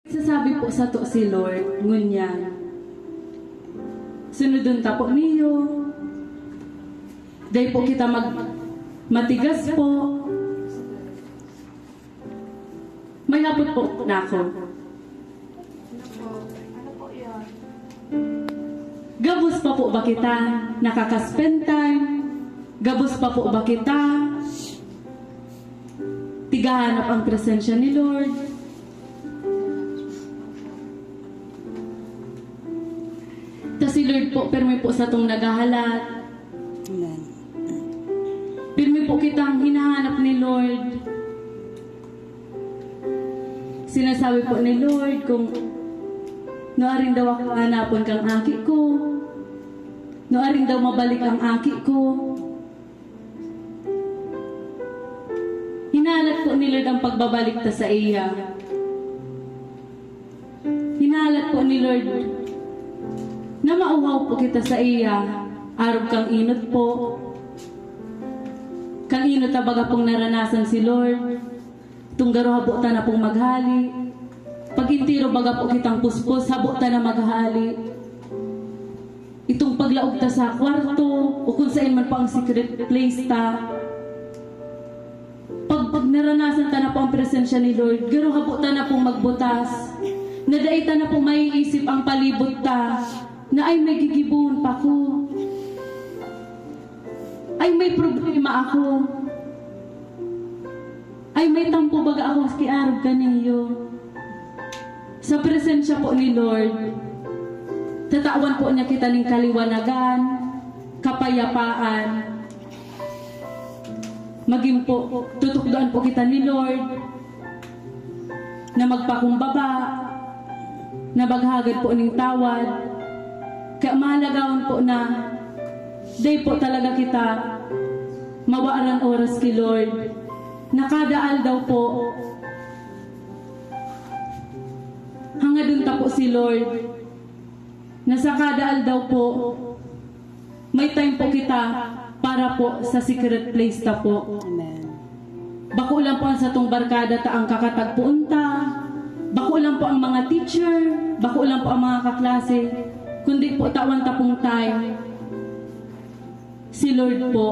Sasabi po sa to si Lord, ngunyan. Sunodun ta po niyo. Dahil po kita matigas po. May hapot po na ako. Ano po yun? Gabos pa po ba kita? Nakaka-spend time? Gabos pa po ba kita? Tigahanap ang presensya ni Lord? Ta si Lord po, permi po sa tong nagahalat. Amen. Permi po kitang hinahanap ni Lord. Sinasabi po ni Lord kung noaring daw ako hanapon kang aki ko. Noaring daw mabalik ang aki ko. Hinahanap po ni Lord ang pagbabalik ta sa iya. Hinahanap po ni Lord na mauhaw po kita sa iya. Araw kang inot po. Kang inot na baga pong naranasan si Lord. Tunggaro habo ta na pong maghali. Pag intiro baga po kitang puspos, habo ta na maghali. Itong paglaog ta sa kwarto, o kung saan man po ang secret place ta. Pag naranasan ta na po ang presensya ni Lord, garo habo ta na pong magbutas. Nadait ta na pong maiisip ang palibot ta, na ay may gigibon pa ko. Ay may problema ako. Ay may tampo baga ako sa kiarog kaniyo. Sa presensya po ni Lord, tatawan po niya kita ng kaliwanagan, kapayapaan. Maging po, tutukdoan po kita ni Lord, na magpakumbaba, na maghagad po ng tawad. Kaya mahalagawan po na, day po talaga kita, mawaaran oras kay Lord. Nakadaal daw po. Hangadun ta po si Lord. Nasa kadaal daw po. May time po kita para po sa secret place ta po. Amen. Bako lang po ang sa tong barkada ta ang kakatagpuunta. Bako lang po ang mga teacher. Bako lang po ang mga kaklase. Kundi po tawan ta pong time. Si Lord po.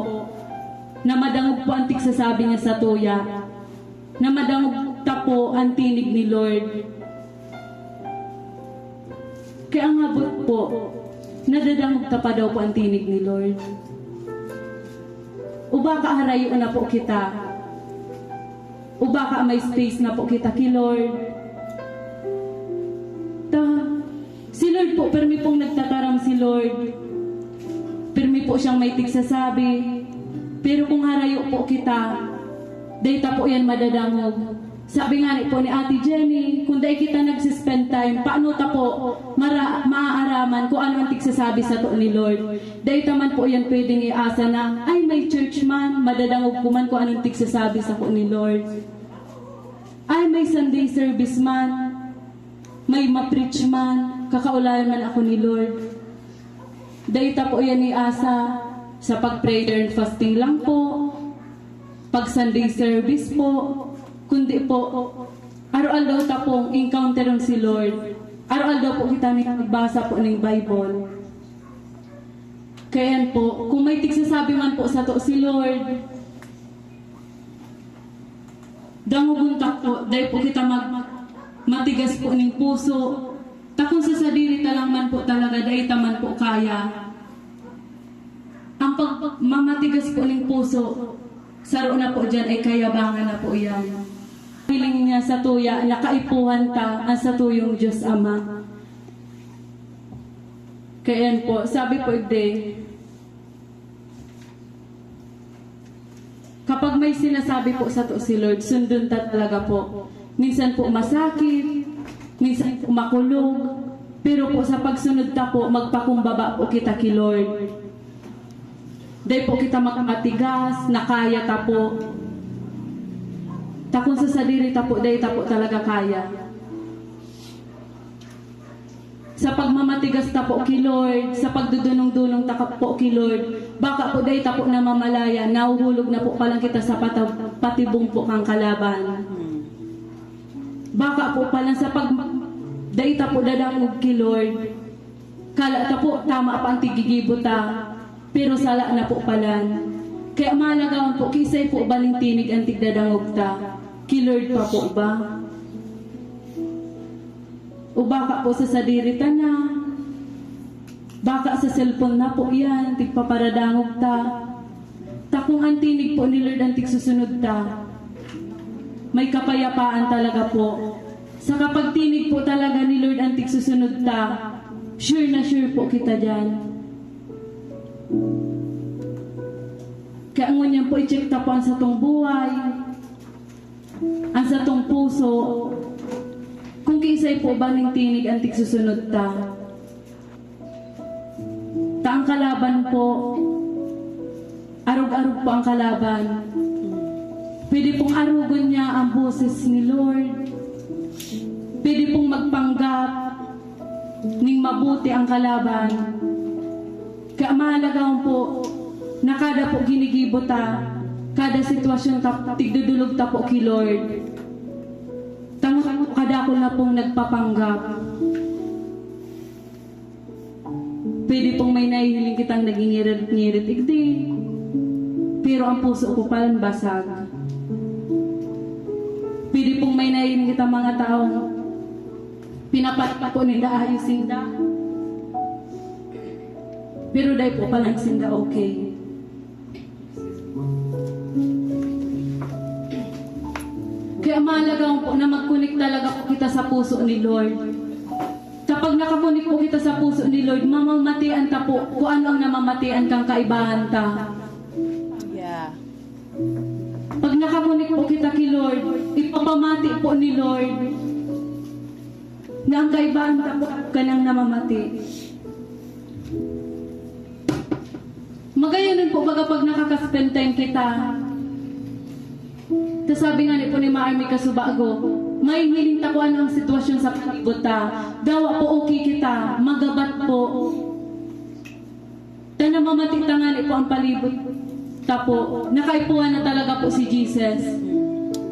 Na madangog po ang tigsasabi niya sa tuya. Na madangog ta po ang tinig ni Lord. Kaya ang abot po, nadadangog ta pa daw po ang tinig ni Lord. Uba ka harayo na po kita. Uba ka may space na po kita kay Lord. Si Lord po, permi pong nagtataram si Lord. Permi po siyang may tigsasabi. Pero kung harayo po kita, data po yan madadangog. Sabi nga po ni Ate Jenny, kung dahil kita nagsispend time, paano ta po maaaraman kung ano ang tigsasabi sa to ni Lord. Dahil man po yan pwedeng iasa na, ay may church man, madadangog ko man kung anong tigsasabi sa to ni Lord. Ay may Sunday service man, may ma-preach man, kakaulayan man ako ni Lord. Dahil po yan iasa, sa pag-prayer and fasting lang po, pag Sunday service po, kundi po, araw-araw ta pong encounteron si Lord. Araw-araw po kita nagbasa po ng Bible. Kaya po, kung may tigsasabi man po sa to si Lord, danguguntak po, dahil po kita matigas po ng puso. Takong sa sadiri talang man po talaga, dahil taman po kaya. Ang pagmamatigas po ng puso, saro na po dyan ay kayabangan na po yan. Piling niya sa tuya, nakaipuhan ta ang sa tuyong Diyos Ama. Kaya po, sabi po kapag may sinasabi po sa to si Lord, sundun ta talaga po. Minsan po masakit, minsan po makulog, pero po sa pagsunod ta po, magpakumbaba po kita kay Lord. Dahil po kita makamatigas, nakaya ta po. Takon sa sadiri ta po, dahil ta po talaga kaya. Sa pagmamatigas ta po kay Lord, sa pagdudunong-dunong ta po kay Lord, baka po dahil ta po na mamalaya, nahuhulog na po palang kita sa patibong po kang kalaban. Baka po palang sa Daita po dadangog ki Lord. Kala ta po tama pa ang tigigibot ta, pero sala na po palan. Kaya malagawan po kisay po baling tinig ang tigdadangog ta. Ki Lord pa po ba? O baka po sa sadirita na, baka sa cellphone na po yan, tigpaparadangog ta. Takong ang tinig po ni Lord ang tigsusunod ta. May kapayapaan talaga po. Sa kapag tinig po talaga ni Lord ang tigsusunod ta, sure na sure po kita dyan. Kaya ngunyan po i-check ta po ang sa tong buhay, ang sa tong puso, kung kisay po ba ning tinig ang tigsusunod ta. Ta ang kalaban po, arug-arug po ang kalaban. Pwede pong arugon niya ang boses ni Lord. Pwede pong magpanggap ning mabuti ang kalaban. Kaya mahalaga po na kada po ginigibot ta, kada sitwasyon ta, tigdudulog ta po kay Lord. Tango kada ko na pong nagpapanggap. Pwede pong may nahihiling kitang nagingirit-ngirit igdi, pero ang puso ko palang basag. Pwede pong may nahihiling kitang mga taong pinapat po nila ayusin da, pero dahil po palang sinda okay. Kaya mahalaga po na mag-connect talaga po kita sa puso ni Lord. Kapag nakakunik po kita sa puso ni Lord, mamamatian ta po kung ano ang namamatian kang kaibahan ta. Yeah. Pag nakakunik po kita kay Lord, ipapamati po ni Lord na ang kaibahan ta po kanang namamati. Magayon po baga pag nakaka-spend time kita. Tapos sabi nga ni po ni Maarmi Kasubago, may hiling takuan ang sitwasyon sa palibot ta. Dawa po okay kita, magabat po. Tana mamatita nga ni po ang palibot ta po. Nakaipuan na talaga po si Jesus.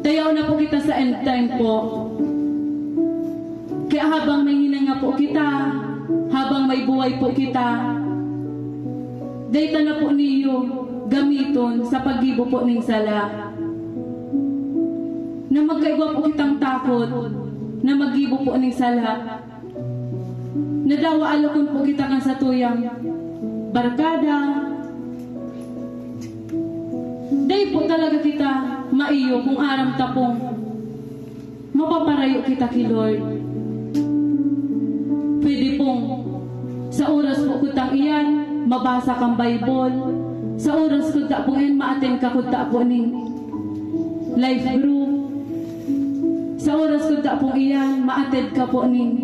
Tayaw na po kita sa end time po. Kaya habang may hinanga po kita, habang may buhay po kita, dayta na po niyo gamiton sa paggibo po ning sala. Na magkaigwa po kitang takot, na maggibo po ning sala. Na dawa alokon po kita kan sa tuyang barkada. Day po talaga kita maiyo kung aram ta pong mapaparayo kita kay Lord. Pwede pong sa oras po kutang iyan, mabasa kang Bible. Sa oras ko ta po ngayon, ma-attend ka ko ta po ning life group. Sa oras ko ta po iyan, ma-attend ka po ning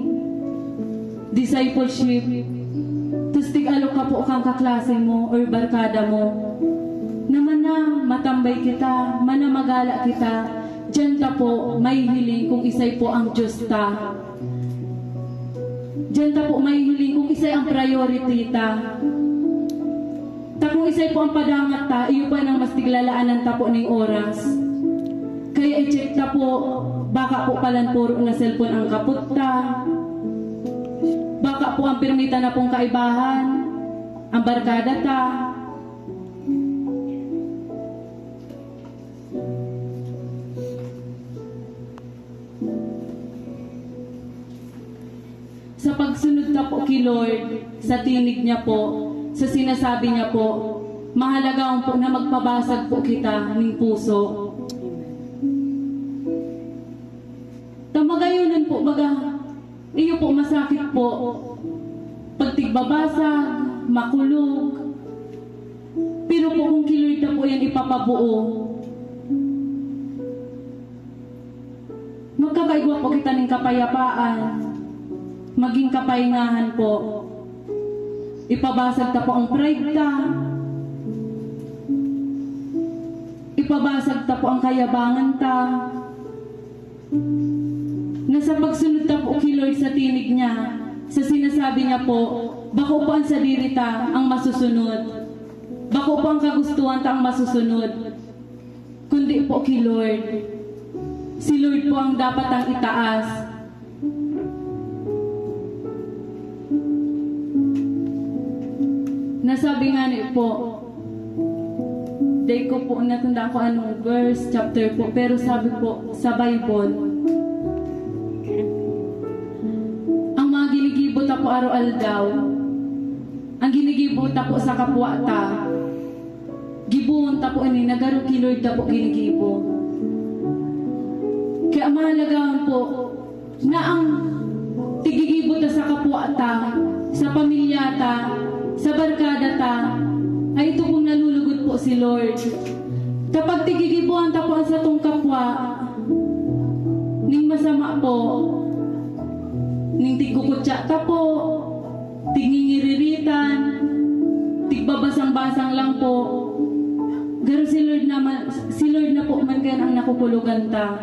discipleship. Tapos tig-alok ka po kang kaklase mo or barkada mo. Naman na matambay kita, manamagala kita. Diyan ta po may hiling kung isay po ang Diyos ta. Diyan ta po may hiling kung isay ang priority ta. Kung isay po ang padangat ta, iyo pa nang mas tiglalaanan ta po ning oras. Kaya i-check ta po, baka po palan puro na cellphone ang kaput ta. Baka po ang permita na pong kaibahan, ang barkada ta. Sa pagsunod ta po kay Lord, sa tinig niya po, sa sinasabi niya po, mahalaga po na magpabasag po kita ng puso. Tamagayunan po, baga, iyo po masakit po. Pag tigbabasag, makulog. Pero po kung kay Lord na po yan ipapabuo, magkakaigwa po kita ng kapayapaan, maging kapahingahan po. Ipabasag ta po ang pride ta. Ipabasag ta po ang kayabangan ta. Nasa pagsunod ta po kay Lord sa tinig niya, sa sinasabi niya po, bako po ang sadiri ta ang masusunod. Bako po ang kagustuhan ta ang masusunod. Kundi po kay Lord. Si Lord po ang dapat ang itaas. Tasabi nga ni po, day ko po natanda ko anong verse, chapter po, pero sabi po sa Bible, ang mga ginigibot ako araw-aldaw, ang ginigibot ako sa kapwa ta, gibuon ta po ini, nagaro kay Lord ta po ginigibo. Kaya mahalagaan po na ang tigigibot ta sa kapwa ta, sa pamilya ta, sa barkada ta, ay ito pong nalulugod po si Lord. Kapag tigigibuhan ta po sa tong kapwa, ning masama po, ning tigkukutsa ta po, tingingiriritan, tigbabasang-basang lang po, garo si Lord na po man kaya ang nakukulugan ta.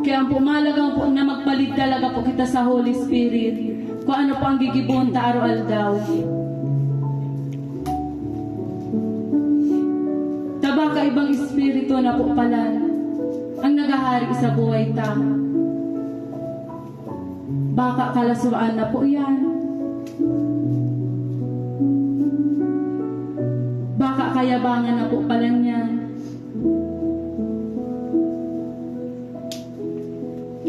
Kaya ang pumalagang po na magpalit talaga po kita sa Holy Spirit kung ano po ang gigibon ta araw-aldaw. Tabaka ibang espiritu na po pala ang nagahari sa buhay ta. Baka kalaswaan na po yan. Baka kayabangan na po pala niyan.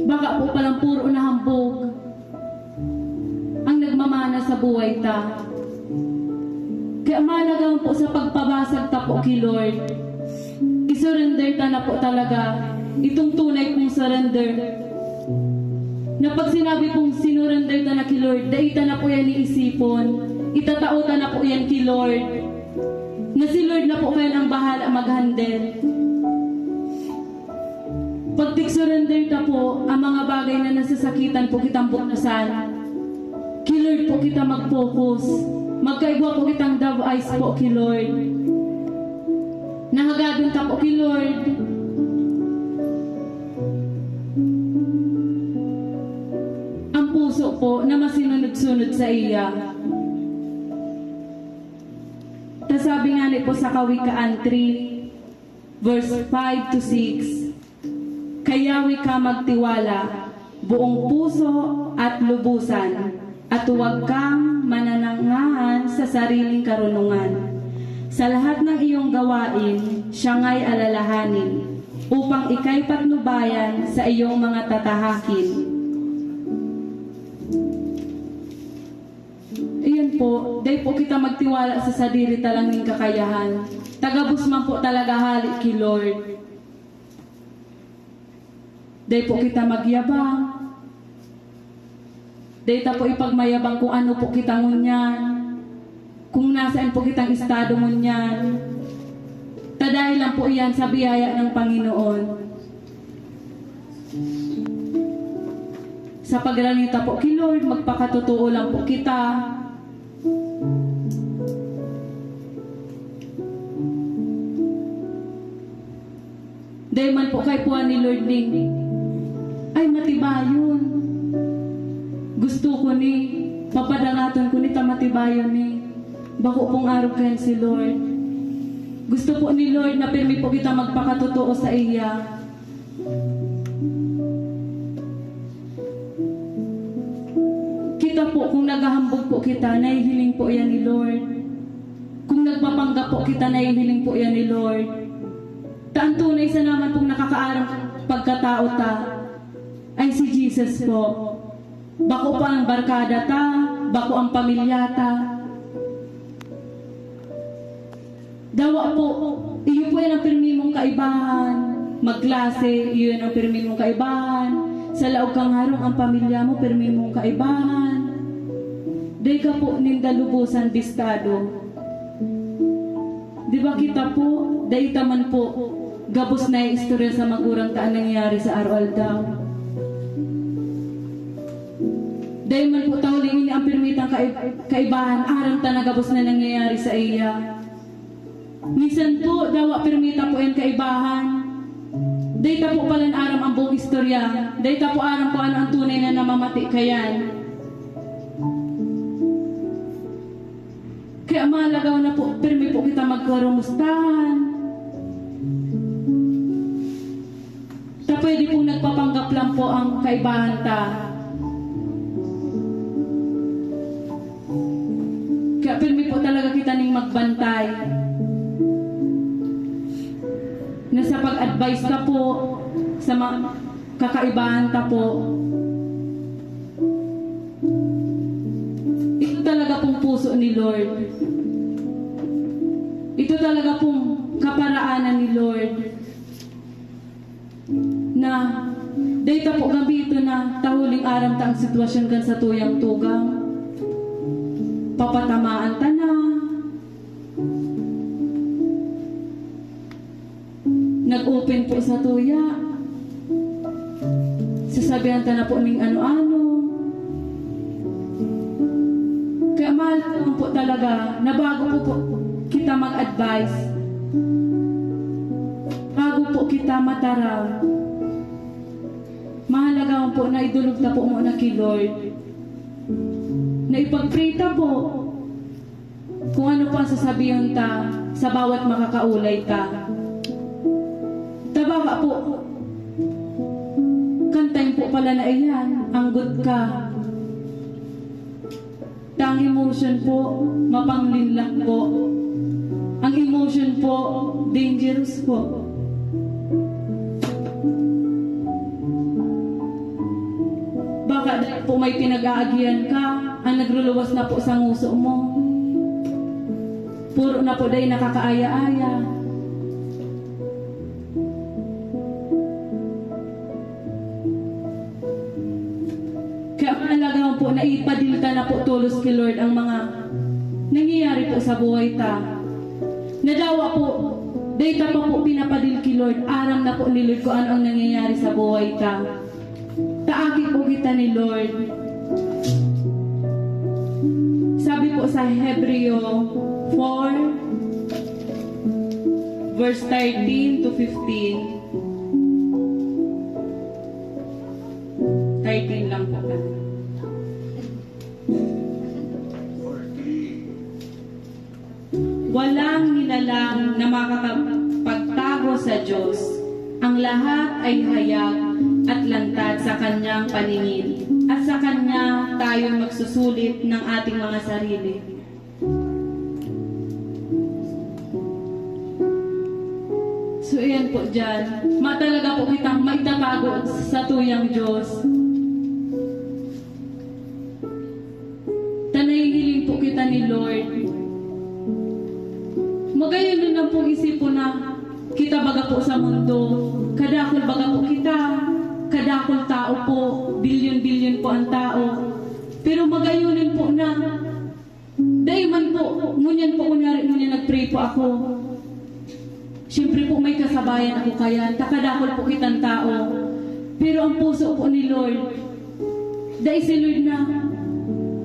Baka po palang puro na hambog ang nagmamana sa buhay ta. Kaya mahalagang po sa pagpabasag ta po kay Lord, isurrender ta na po talaga itong tunay kong surrender. Na pag sinabi pong sinurrender ta na kay Lord, daita na po yan iisipon, itatao ta na po yan kay Lord, na si Lord na po kayo ang bahala mag-handle. Pag tig-surrender ta po, ang mga bagay na nasasakitan po kitang buknasan, kay Lord po kita mag-focus. Magkaigwa po kitang dove eyes po kay Lord. Nahagadon ta po kay Lord. Ang puso po na masinunod-sunod sa iya. Tasabi nga ni po sa Kawikaan 3, verse 5 to 6, kayawi ka magtiwala, buong puso at lubusan, at huwag kang mananangahan sa sariling karunungan. Sa lahat ng iyong gawain, siya nga'y alalahanin, upang ika'y patnubayan sa iyong mga tatahakin. Iyan po, day po kita magtiwala sa sadiri talang ng kakayahan. Tagabus man po talaga halik kay Lord. Day po kita magyabang. Day ta po ipagmayabang kung ano po kita ngunyan. Kung nasaan po kitang estado ngunyan. Dahil lang po iyan sa biyaya ng Panginoon. Sa pagranita po kay Lord, magpakatotoo lang po kita. Dahil man po kay puwan ni Lord Ning, ay matibayon. Gusto ko ni, papadalaton ko ni tamatibayon ni, bako pong araw kayan si Lord. Gusto po ni Lord na pirmi po kita magpakatotoo sa iya. Kita po kung naghahambog po kita, nahihiling po yan ni Lord. Kung nagpapanggap po kita, nahihiling po yan ni Lord. Taan tunay sa naman pong nakakaarang pagkatao ta, ay si Jesus po. Bako pa ang barkada ta, bako ang pamilya ta. Dawa po, iyo po yan ang pirmi mong kaibahan. Magklase, iyo yan ang pirmi mong kaibahan. Sa laog kang harong ang pamilya mo, pirmi mong kaibahan. Day ka po nindalubusan bistado. Di ba kita po, day taman po, gabos na yung istorya sa magurang taan nangyari sa araw-aldaw. Dahil man po tawling ini ang pirmitang kaibahan, aram ta nagabos na nangyayari sa iya. Minsan po, dawa pirmita po yung kaibahan. Dahil ta po palan aram ang buong istorya. Dahil ta po aram po ano ang tunay na namamati kayan. Kaya malagaw na po, pirmi po kita magkarumustahan. Ta pwede po nagpapanggap lang po ang kaibahan ta. Kaya pirmi po talaga kita ning magbantay. Na sa pag-advise ka po sa kakaibahan ta po. Ito talaga pong puso ni Lord. Ito talaga pong kaparaanan ni Lord. Na data po gabi ito na tahuling aram ta ang sitwasyon kan sa tuyang tugang. Papatamaan ta na. Nag-open po sa tuya. Sasabihan ta na po ning ano-ano. Kaya mahal naman po talaga na bago po kita mag-advise, bago po kita mataraw, mahalaga po na idulog na po muna kay Lord. Na ipag-pray ta po kung ano pa sasabihin ta sa bawat makakaulay ta. Tabaga po, kantayin po pala na iyan, anggot ka. Ang emotion po, mapanglinlang po. Ang emotion po, dangerous po. Baka dahil po may pinag-aagihan ka, ang nagluluwas na po sa nguso mo. Puro na po dahil nakakaaya-aya. Kaya mahalaga po na ipadilta na po tulos kay Lord ang mga nangyayari po sa buhay ta. Nadawa po, data pa po pinapadil kay Lord, aram na po ni Lord kung ano ang nangyayari sa buhay ta. Taaki po kita ni Lord. Sabi po sa Hebreo 4, verse 13 to 15. 13 lang po. Walang nilalang na makakapagtago sa Diyos. Ang lahat ay hayag at lantad sa Kanyang paningin. At sa Kanya tayo magsusulit ng ating mga sarili. So, iyan po dyan. Matalaga po kitang maitatago sa tuyang Diyos. Tanahihiling po kita ni Lord. Magayon din lang pong isip po na kita baga po sa mundo. Kadakol baga po kita. Kadakol tao po. Bilyon-bilyon po ang tao. Pero magayunin po na dahil man po, ngunyan po kunyari nagpray po ako. Siyempre po may kasabayan ako kaya, takadakol po kitang tao. Pero ang puso po ni Lord, dahil si Lord na,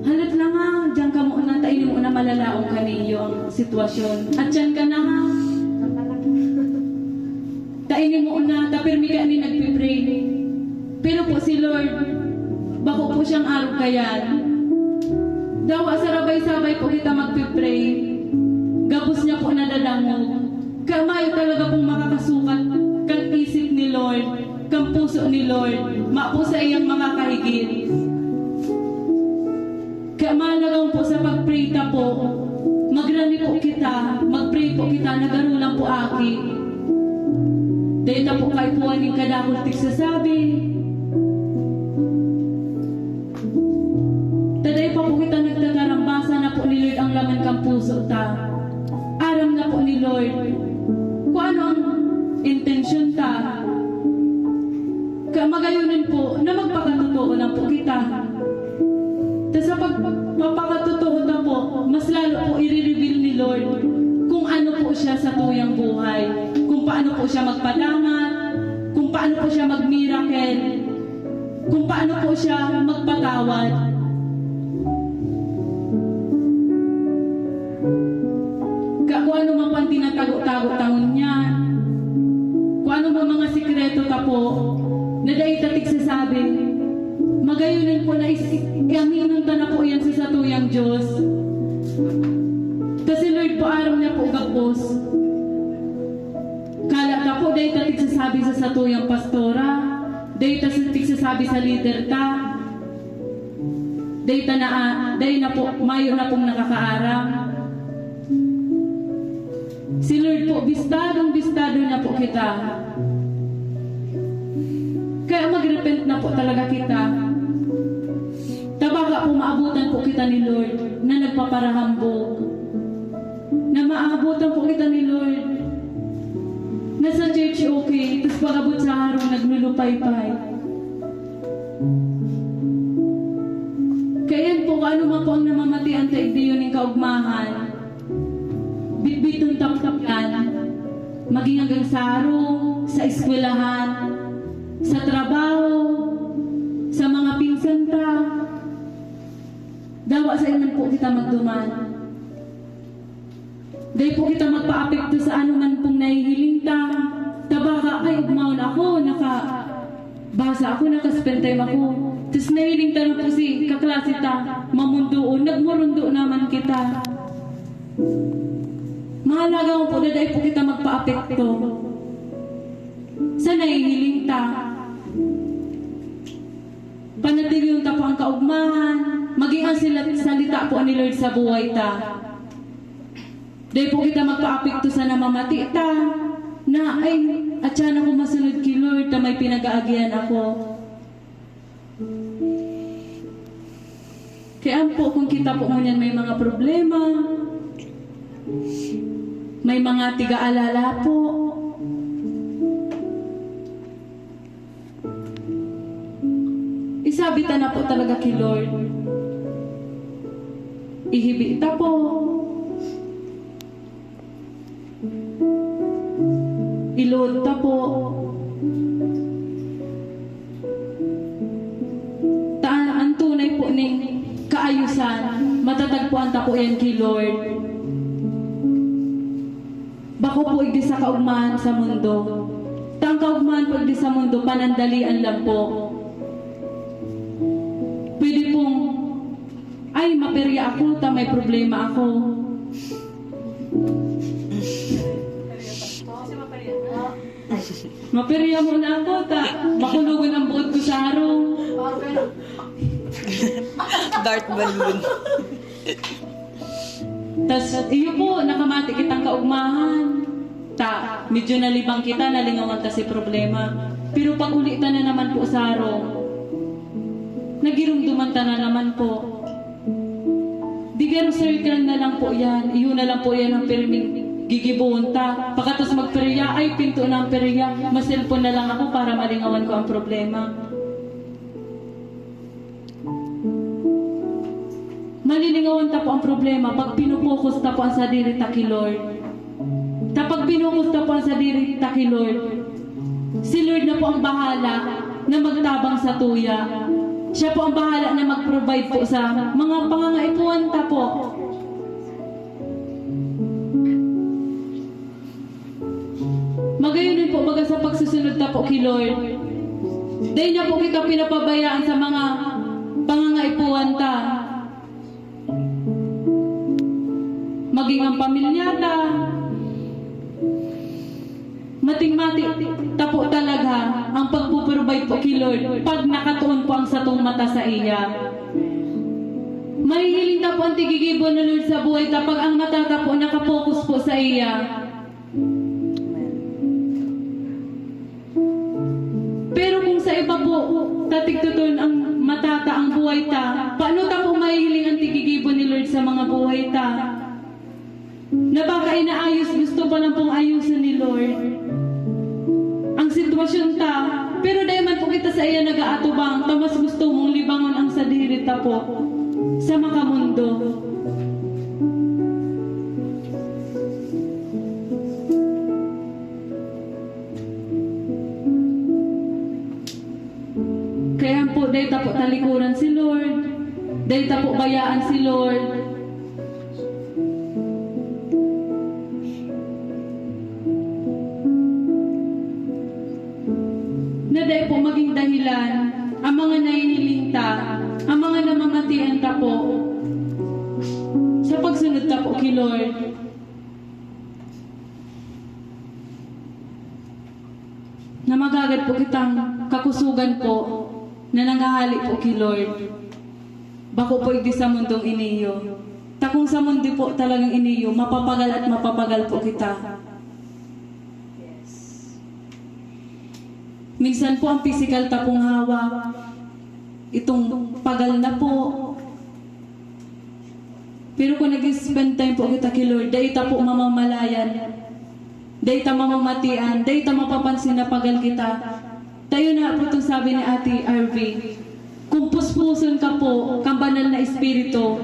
halat lang nga, diyan ka muna, tainin mo na malalaong kaniyo ang sitwasyon. At diyan ka na ha. Tainin mo na, tapirmi ka ni nagpipray. Pero po si Lord, bako po siyang araw kayan. Dawa sarabay-sabay po kita magpipray. Gabos niya po nadadangog. Kamayo talaga pong makakasukat kang isip ni Lord, kang puso ni Lord, mapo sa iyang mga kahigit. Kaya mahalagang po sa pagprita po, magrani po kita, magpray po kita, nagarulang po aki. Dahil na po kayo po aning kadakultik sasabi. Taday pa po kita nagtatarambasa na po ni Lord ang laman kang puso ta. Aram na po ni Lord kung ano ang intensyon ta. Kaya magayunin po na magpakatotoo lang po kita. Tapos sa pagpapakatotoo na po, mas lalo po i-reveal ni Lord kung ano po siya sa tuyang buhay. Kung paano po siya magpadangat, kung paano po siya mag-miracle, kung paano po siya magpatawad. Kung ano man pang tinatago-tago-tangon niya, kung ano man mga sikreto ta po, na dahil tatik sasabi, magayunin po na i-aminon ta na po yan sa satuyang Diyos. Kasi Lord po araw niya po gapos. Kala ta po dahil tatik sasabi sa satuyang pastora, Data sa tigsasabi sa leader ta. Data na day na po, mayo na pong nakakaaram. Si Lord po, bistado na po kita. Kaya magrepent na po talaga kita. Tabaga po maabutan po kita ni Lord na nagpaparahambog. Na maabutan po kita ni Lord. Nasa church okay, tapos pag-abot sa harong naglulupay-pay. Kaya yan po, ano man po ang namamatian ta igdiyon ng kaugmahan. Bitbitong tap-tap yan. Maging hanggang sa harong, sa eskwelahan, sa trabaho, sa mga pinsan ta. Dawa sa iman po kita magduman. Dahil po kita magpa-apekto sa ano man pong nahihiling ta. Tabaka, ay ugmaon ako, basa ako, nakaspend time ako. Tapos nahiling ta na po si kaklase ta, mamundoon, nagmurundo naman kita. Mahalaga mo po na dahil po kita magpa-apekto sa nahihiling ta. Panatiliyon ta po ang kaugmahan, maging ang salita po ni Lord sa buhay ta. Dahil po kita magpa-apekto sa namamati ta, na ay, at siya na ko masunod kay Lord na may pinag-aagihan ako. Kaya po kung kita po ngunyan may mga problema, may mga tiga-alala po, isabita na po talaga kay Lord. Ihibita po. Ilood ta po. Ang tunay po ning kaayusan, matatagpuan ta po yan kay Lord. Bako po igdi sa kaugmahan sa mundo. Tang kaugmahan po igdi sa mundo, panandalian lang po. Pwede pong, ay maperya ako, ta may problema ako. Maperya mo na ako, ta makulugan ang buod ko sa harong. Dart balloon. Tas iyo po, nakamati kitang kaugmahan. Ta, medyo nalibang kita, nalingawan ta si problema. Pero pag ulitan na naman po sa harong, nagirumduman ta na naman po. Digero circle na lang po yan. Iyo na lang po yan ang perming gigibuhon ta. Pagkatos magperya, ay pinto na ang perya. Maselfon na lang ako para malingawan ko ang problema. Malilingawan ta po ang problema pag pinupokus ta po ang sadiri ta kay Lord. Kapag pinukus ta po ang sadiri ta kay Lord, si Lord na po ang bahala na magtabang sa tuya. Siya po ang bahala na mag-provide po sa mga pangangaipuan ta po. Magayon din po baga sa pagsusunod ta po kay Lord. Dahil niya po kita pinapabayaan sa mga pangangaipuan ta. Maging ang pamilya ta. Mating-mati ta po talaga ang pagpuprovide po kay Lord pag nakatuon po ang satong mata sa iya. Mahihiling ta po ang tigigibon ng Lord sa buhay ta pag ang mata ta po nakapokus po sa iya. Pero kung sa iba po, tatigtuton ang matata ang buhay ta, paano ta po mahihiling ang tigigibon ni Lord sa mga buhay ta? Na baka inaayos, gusto pa lang pong ayusin ni Lord ang sitwasyon ta, pero dahil man po kita sa iya nag-aatubang, ta mas gusto mong libangon ang sadiri ta po sa makamundo. Kaya po, dahil ta po talikuran si Lord, dahil ta po bayaan si Lord, na dahil po maging dahilan ang mga nahihiling ta, ang mga namamatian ta po sa pagsunod ta po kay Lord. na magagad po kitang kakusugan po na nanghahali po kay Lord. Bako po igdi sa mundong iniyo. Takong sa mundo po talagang iniyo, mapapagal at mapapagal po kita. Minsan po ang physical tapong hawa, itong pagal na po. Pero kung nag-spend time po kita kay Lord, dahil po mamamalayan, dahil mamamatian, dahil mapapansin na pagal kita. Tayo na po itong sabi ni Ate RV, kung puspuson ka po, kang banal na espiritu,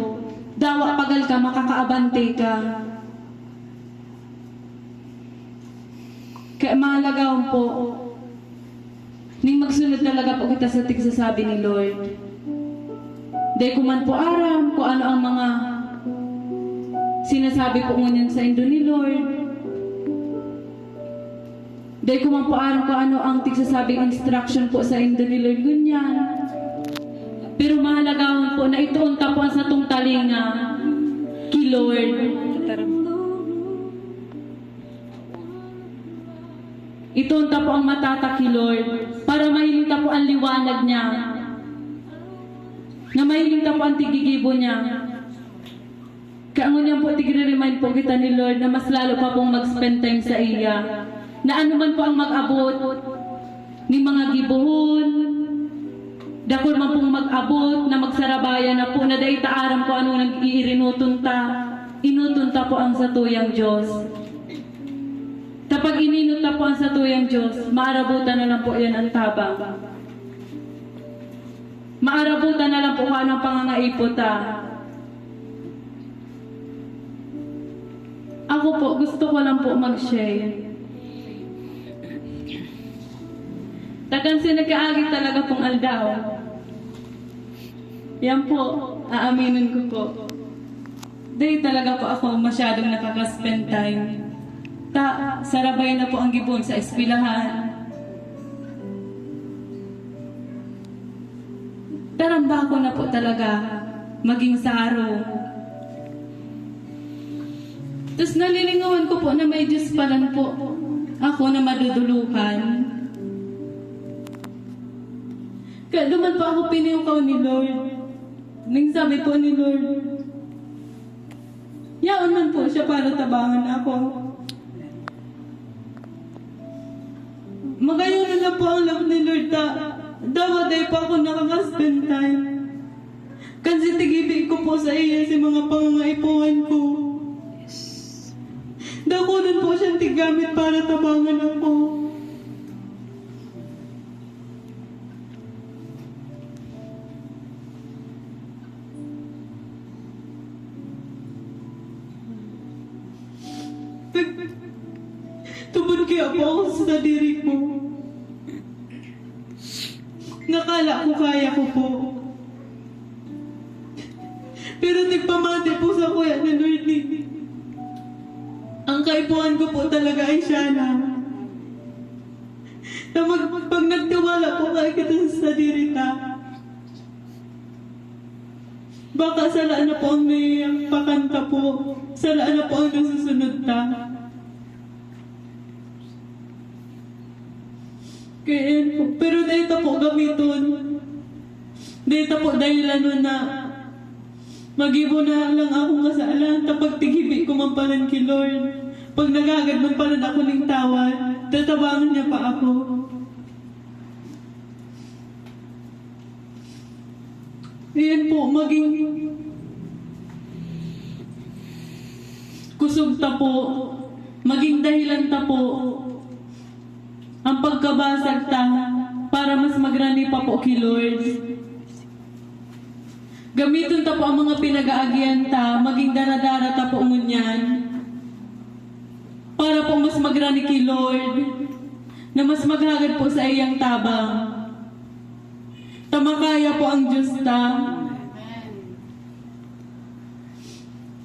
dawa pagal ka, makakaabante ka. Kaya mahalagaw po, ning magsunod talaga po kita sa tigsasabi ni Lord. Dahil kuman po aram, kung ano ang mga sinasabi po ngunyan sa indo ni Lord. Dahil kuman po aram, kung ano ang tigsasabing instruction po sa indo ni Lord ngunyan. Pero mahalagawan po na itoon tapuan sa tong talinga kay Lord. Itoon tapo ang matata kay Lord para mahiling tapo ang liwanag niya. Na mahiling tapo ang tigigibo niya. Kaya ngunyan po tigre-remind po kita ni Lord na mas lalo pa pong mag-spend time sa iya. Na ano man po ang mag-abot ni mga gibuhon, dakor man pong mag-abot na magsarabaya na po na dahi taaram ko ano nag-iirinutunta, inutunta po ang satuyang Diyos. Kapag ininunta po ang satuyang Diyos, maarabutan na lang po yan ang tabang. Maarabutan na lang po kung anong pangangaipota. Ako po, gusto ko lang po mag-share. Tagang sinagkaagi talaga pong aldaw. Yan po, aaminin ko po. Dahil talaga po ako masyadong nakaka-spend time. Sarabay na po ang gibon sa eskwelahan. Taramba ko na po talaga maging saro. Tapos nalilingawan ko po na may Diyos pa lang po ako na madudulukan. Kaya duman pa ako piniyukaw ni Lord. Nang sabi po ni Lord, yaon man po siya para tabangan ako. Magayon na lang po ang love ni Lord dawaday pa ako nakaka-spend time. Kasi tigibig ko po sa iya si mga pangangaipuan ko. Dakunan po siyang tigamit para tabangan ako. Tubod kaya po ako sa diri ko. Nakala ko kaya ko po. Pero nagpamati po sa kuya na Lord ni. Ang kaipuan ko po talaga ay siya na. Na pag nagtiwala po kay kita sa diri ta. Baka salaan na po ang may pakanta po. Salaan na po ang nasusunod ta. Kaya po. Pero dito po gamiton. Dito po dahilan nun na mag-ibo na lang akong kasalanan kapag tigibi ko mampalan kay Lord. Pag nagagad mampalan ako ng tawad, tatabangan niya pa ako. Ayan po, maging kusog ta po, maging dahilan ta po ang pagkabasag ta para mas magrani pa po kay Lord. Gamitin ta po ang mga pinag-aagian ta, maging daradara ta po ngunyan. Para po mas magrani kay Lord, na mas maghagad po sa iyang tabang. Tamakaya po ang Diyos ta.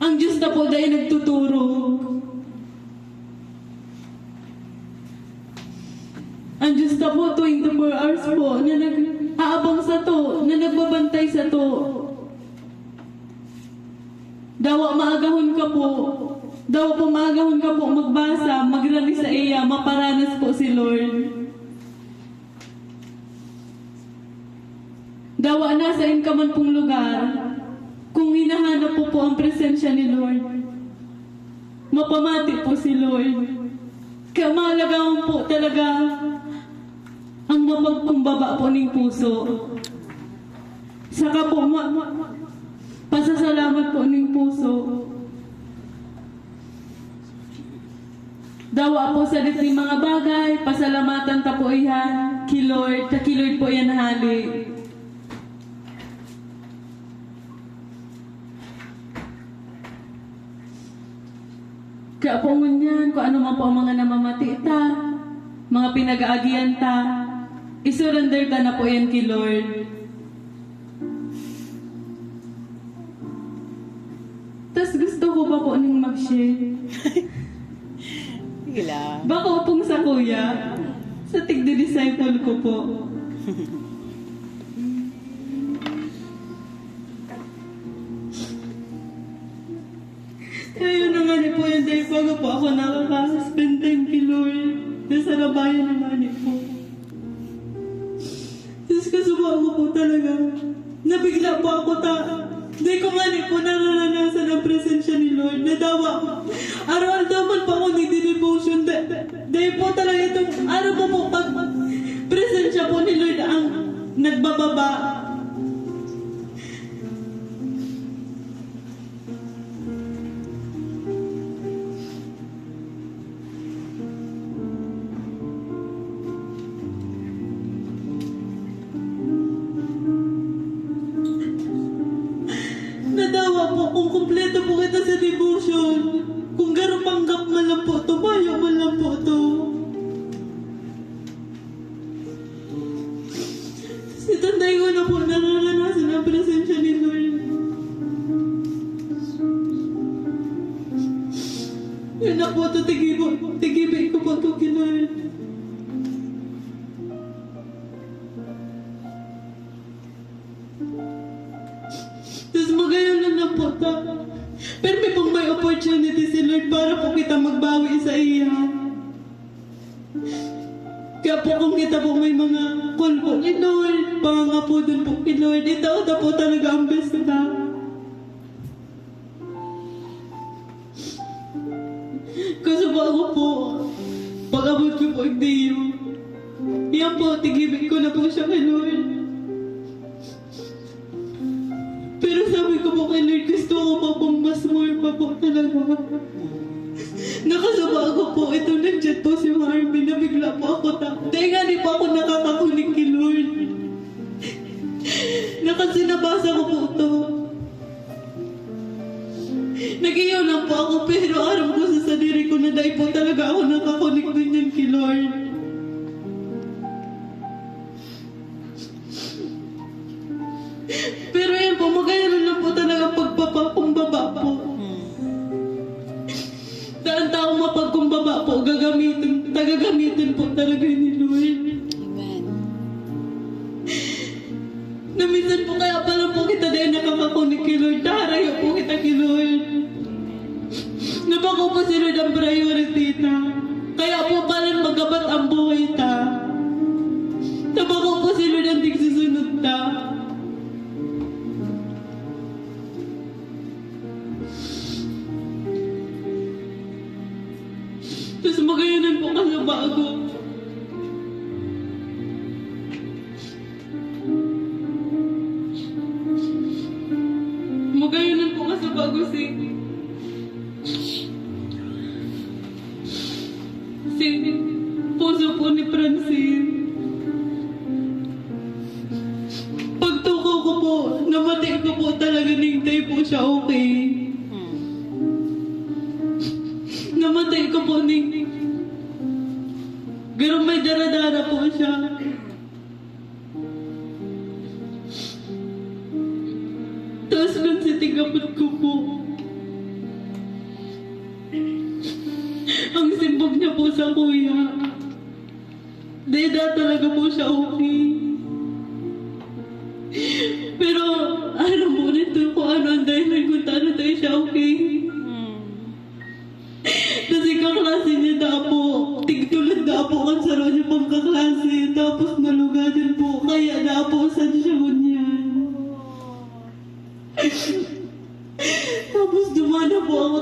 Ang Diyos na po dahil nagtuturo. Ang Diyos na po 24 hours po na nag-aabang sa to, na nagbabantay sa to. Dawa maagahon ka po. Dawa po maagahon ka po magbasa, magrani sa iya, maparanas po si Lord. Dawa na sa inkaman pong lugar, kung hinahanap po ang presensya ni Lord, mapamati po si Lord. Kaya mahalagaan po talaga ang mapagkumbaba po ng puso. Saka po, pasasalamat po ng puso. Dawa po sa ditong mga bagay, pasalamatan ta po iyan, Lord po yan hali. Kaya po ngunyan, kung ano man po ang mga namamati ta, mga pinag-aagian ta, isurrender ta na po yan kay Lord. Tas gusto ko pa po ning mag-share. Gila. Baka pong sa kuya, sa tigdi-disciple ko po. Kaya na nga ni po yung day bago po ako nakaka-spend time kay Lord. Nasa nabayan naman ni po. Tapos kasubuhan ko po talaga. Nabigla po ako Di ko nga ni po nararanasan ang presensya ni Lord. Nadawa. Araw-araw man pa ako nagdi-devotion. Dahil po talaga itong araw po pag presensya po ni Lord ang nagbababa. Nadawa po kung kumpleto po kita sa devotion. Kung gano'ng panggap man lang po to, bayo man lang po to. Sitanday ko na po nararanasan ang presensya ni Lord. Yun na po to, tigibay ko po to kay Lord. Tapos magayon na po ta. Pero may pong may opportunity si Lord para po kita magbawi sa iya. Kaya po kung kita po may mga call po ni Lord, panganga po dun po ni Lord, itaw po talaga ang best na. Kasi bago po, pag-abot ko po ang diyo, yan po, tigibig ko na po siya kay Lord. Pero sabi ko po kay Lord, gusto ko pa pong mas more pa po talaga. Nakasaba ako po, ito nag-chat po si Marvin, nabigla po ako dahil nga di po ako nakakakunig kay Lord. Nakasinabasa ko po ito. Nag-iyaw lang po ako, pero aram ko sa sarili ko na dahil po talaga ako nakakunig din yan kay Lord. Pero yan po, magayon lang po talaga pagpapakumbaba po. Daan taong mapagkumbaba po, tagagamitin po talaga ni Lord. Amen. Namisan po kaya pala po kita dahil nakakakunig kay Lord. Taharayo po kita kay Lord. Napako po si Lord ang priority ta. Kaya po pala magabat ang buhay ta. Napako po si Lord ang tigsusunod ta. Tapos magayonan po ka sa bago. Magayonan po ka sa bago si puso po ni Francine. Pagtuko ko po, namatay ko po talaga nintay po siya okay. Namatay ko po pero may daradara po siya. Tapos nung sitigapot ko po, ang simbog niya po sa kuya. Deda talaga po siya okay. Pero ano mo nito kung ano ang dahilan kung taano tayo siya okay. Kasi kaklase niya na po, tigtulad na po ang saro niya pang kaklase, tapos nalugadan po, kaya na po saan siya ngunyan. Tapos dumana po ako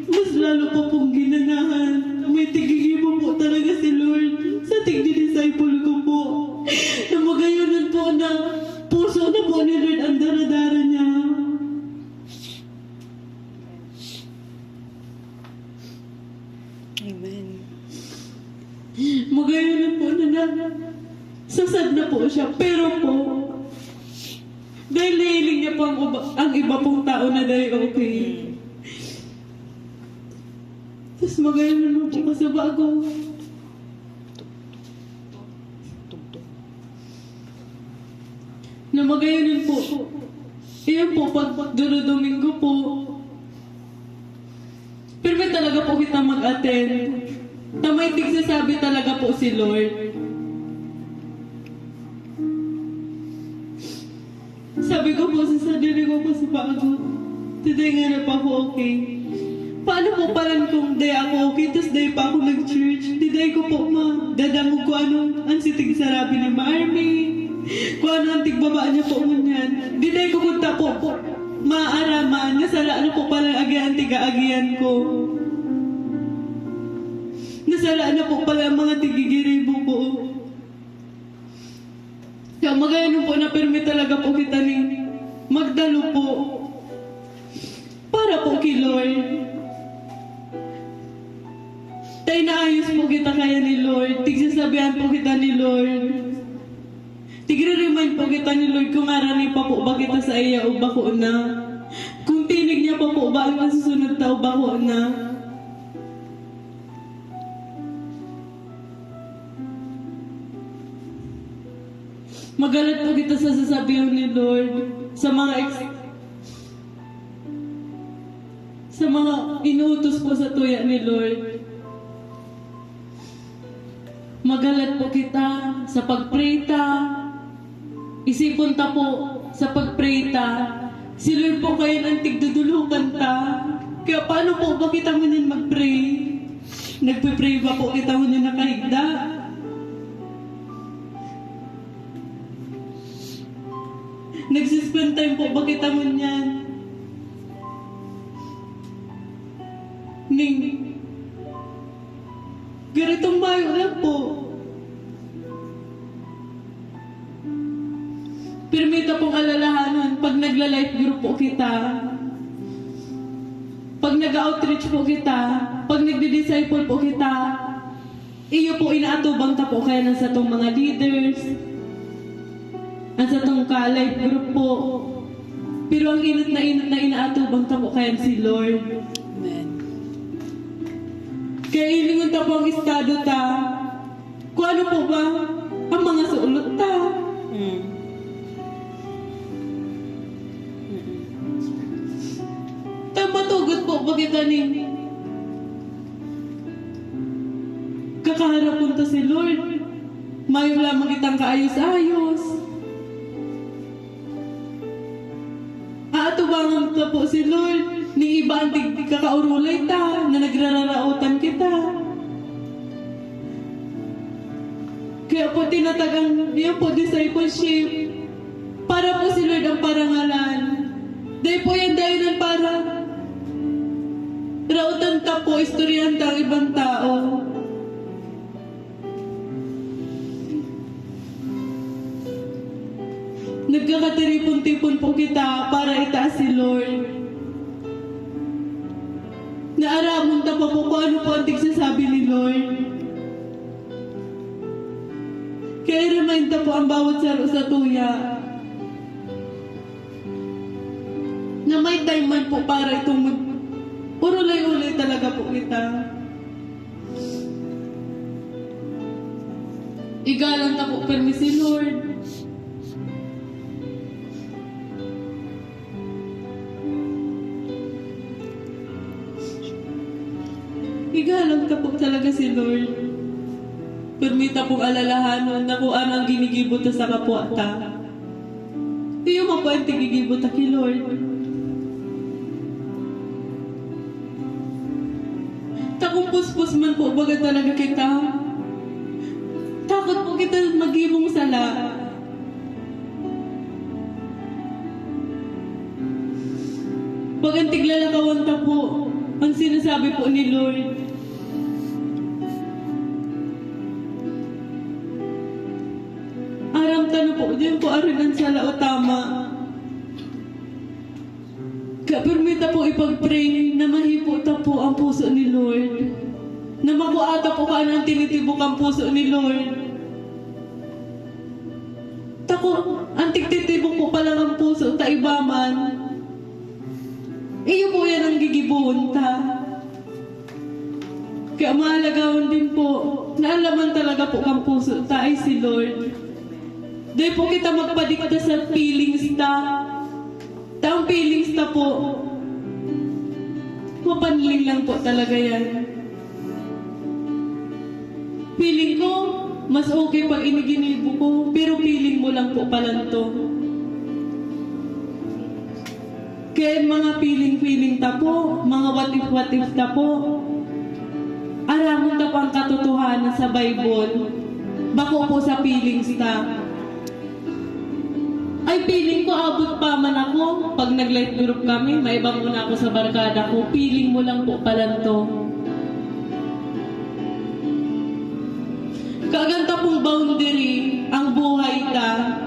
mas lalo pa pong ginanahan. May tigigimo po talaga si Lord sa tigdi-disciple ko po. Na magayunan po na puso na po ni Lord ang daradara niya. Amen. Magayunan po na sasad na po siya. Pero po, dahil nahiling niya po ang iba pong tao na dahil okay. Tapos magayunan po sa bago. Na magayunan po. Iyan po, pag Domingo po. Pero may talaga po kita mag-attend. Tamay tigsasabi talaga po si Lord. Sabi ko po sa sarili ko po sa bago, today nga na pa ako okay. Paano po paran kung day ako okay, tapos day pa ako nag-church? Diday ko po dadamog ko ang sitig sarabi ni Marmy, kung ano ang tigbaba niya po ngunyan. Diday ko punta po maaraman, nasala ano po pala agian tiga-agian ko. Nasala na po pala ang mga tigigiribo ko. Kaya magayon po na permit talaga po kita ni magdalo po para po kay Lord. Tayo naayos po kita kaya ni Lord. Tigsasabihan po kita ni Lord. Tigre-remind po kita ni Lord kung arani pa po ba kita sa iya o bako na. Kung tinig niya pa po ba ang masusunod tao bako na. Magalat po kita sa sasabihan ni Lord sa mga inuutos po sa tuya ni Lord. Magalat po kita sa pagprita. Isipon ta po sa pagprita. Si Lord po kayo ng tigdudulukan ta. Kaya paano po ba kita mo niyan mag-pray? Nagpe-pray ba po kita mo niyan nakahigda? Nagsispend time po ba kita mo niyan? Ning ganitong bayo lang po. Permita pong alalahanan pag nagla-life group po kita. Pag nag-outreach po kita. Pag nagdi-disciple po kita. Iyo po inaatubang ta po kaya ng sa tong mga leaders. Ang sa tong ka-life group po. Pero ang inat na inaatubang ta po kaya si Lord. Amen. Kaya ilingon ta po ang estado ta. Kung ano po ba ang mga suulot ta. Matugot po ba kita ni kakaharap punta si Lord. Mayo lamang kitang kaayos-ayos. Aatubangan ka po si Lord. Ni iba ang kakaurulay ta na nagrararautan kita. Kaya po tinatagang niyo po discipleship para po si Lord ang parangalan. Dahil po yan dahilan para rautan ta po, istoryan ta ang ibang tao. Nagkakatiripon-tipon po kita para itaas si Lord. Naaramon ta pa po kung ano po ang tigsasabi ni Lord. Kaya remind ta po ang bawat saro sa tuya na may time man po para itong urulay-ulay talaga po kita. Igalang ta po permi si Lord. Igalang ta po talaga si Lord. Permita pong alalahanon na kung ano ang ginigibot ta sa kapwa ta. Iyo mo po ang tigigibot ta kay Lord. Takong puspos man po baga talaga kita. Takot po kita magibong sala. Pag ang tiglalakawan ta po, ang sinasabi po ni Lord, aram ta na po, diyan po arinan sa lao tama. Kapirmita po ipag-pray na mahipo ta po ang puso ni Lord. Na makuata po ka ng tinitibok ang puso ni Lord. Tako, ang tiktitibok po pala ng puso ta ibaman. Iyo po yan ang gigibon ta. Kaya mahalagawan din po na alaman talaga po kang puso ta ay si Lord. Dahil po kita magpadikta sa feelings ta. Taong feelings ta po. Mapanling lang po talaga yan. Feeling ko, mas okay pag iniginibo ko, pero feeling mo lang po pala to. Kaya mga feeling ta po, mga what if ta po, aramon ta po ang katotohanan sa Bible, bako po sa feelings ta. Ay, feeling ko abot pa man ako. Pag nag-light group kami, may iba muna ako sa barkada ko. Feeling mo lang po pala to. Kaganta pong boundary ang buhay ta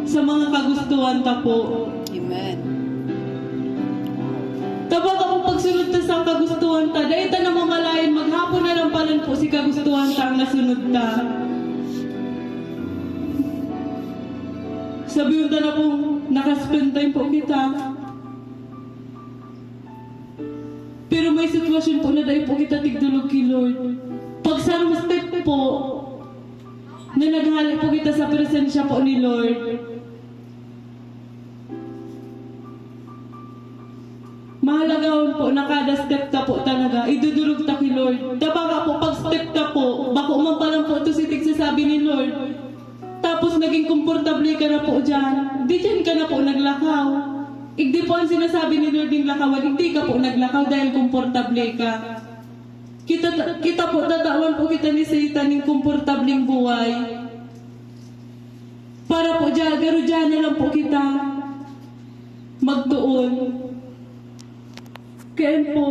sa mga kagustuhan ta po. Amen. Tabag ako pagsunod ta sa kagustuhan ta, dahil ta namamalayan, maghapon na lang pala po si kagustuhan ta ang nasunod ta. Sabihin ta na po, nakaspend time po kita. Pero may sitwasyon po na dahil po kita tigdulog kay Lord. Pag sa step po, na naghalik po kita sa presensya po ni Lord, mahalagawan po na kada step ta po talaga, idudulog ta kay Lord. Tabaga po, pag step ta po, bako man pa lang po ito si sabi ni Lord. Tapos naging komportable ka na po dyan. Di dyan ka na po naglakaw. Igdi po ang sinasabi ni Lord yung lakawan, hindi ka po naglakaw dahil komportable ka. Kita po, tatawan po kita ni Satan yung komportableng buhay. Para po dyan, pero dyan na lang po kita magtuon. Kaya po,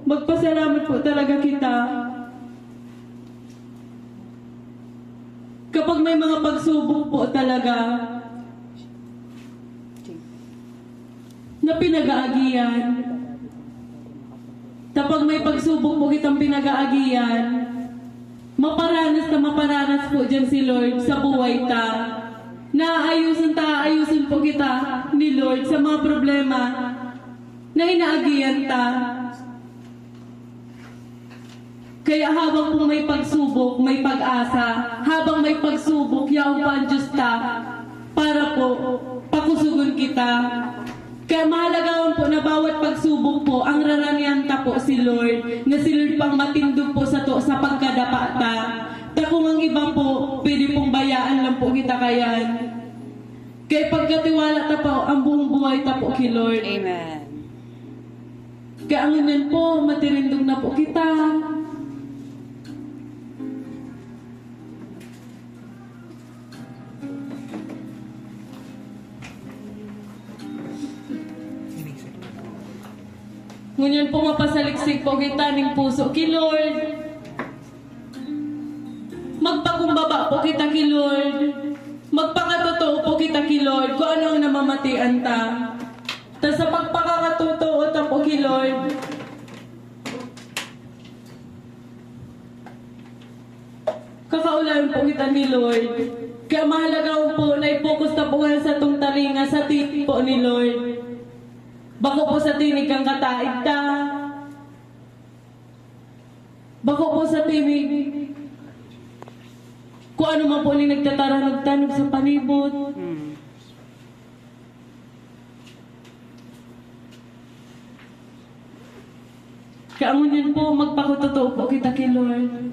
magpasalamat po talaga kita. Kapag may mga pagsubok po talaga na pinag-aagian, kapag may pagsubok po kitang pinag-aagian, maparanas po dyan si Lord sa buhay ta. Naayusin po kita ni Lord sa mga problema na inaagian ta. Kaya habang po may pagsubok, may pag-asa. Habang may pagsubok, yaong pa ang Diyos ta, para po pakusugon kita. Kaya mahalagawan po na bawat pagsubok po, ang raranian ta po si Lord, na si Lord pang matindog po sa pagkadapa ta. Kung ang iba po, pwede pong bayaan lang po kita kayan. Kaya pagkatiwala ta po, ang buong buhay ta po kay Lord. Amen. Kaya ang inan po, matirindog na po kita. Ngunyan po mapasaliksik po kita ng puso kay Lord. Magpakumbaba po kita kay Lord. Magpakatotoo po kita kay Lord kung ano ang namamatian ta. Ta sa pagpakakatotoo ta po kay Lord, kakaulan po kita ni Lord. Kaya mahalaga po na i-focus ta po sa itong talinga sa titik po ni Lord. Bako po sa tinig kang kataig ta. Bako po sa tinig kung ano man po ni nagtataranog-tanog sa panibot. Kaya ngunyan po, magpakutotoo po kita kay Lord.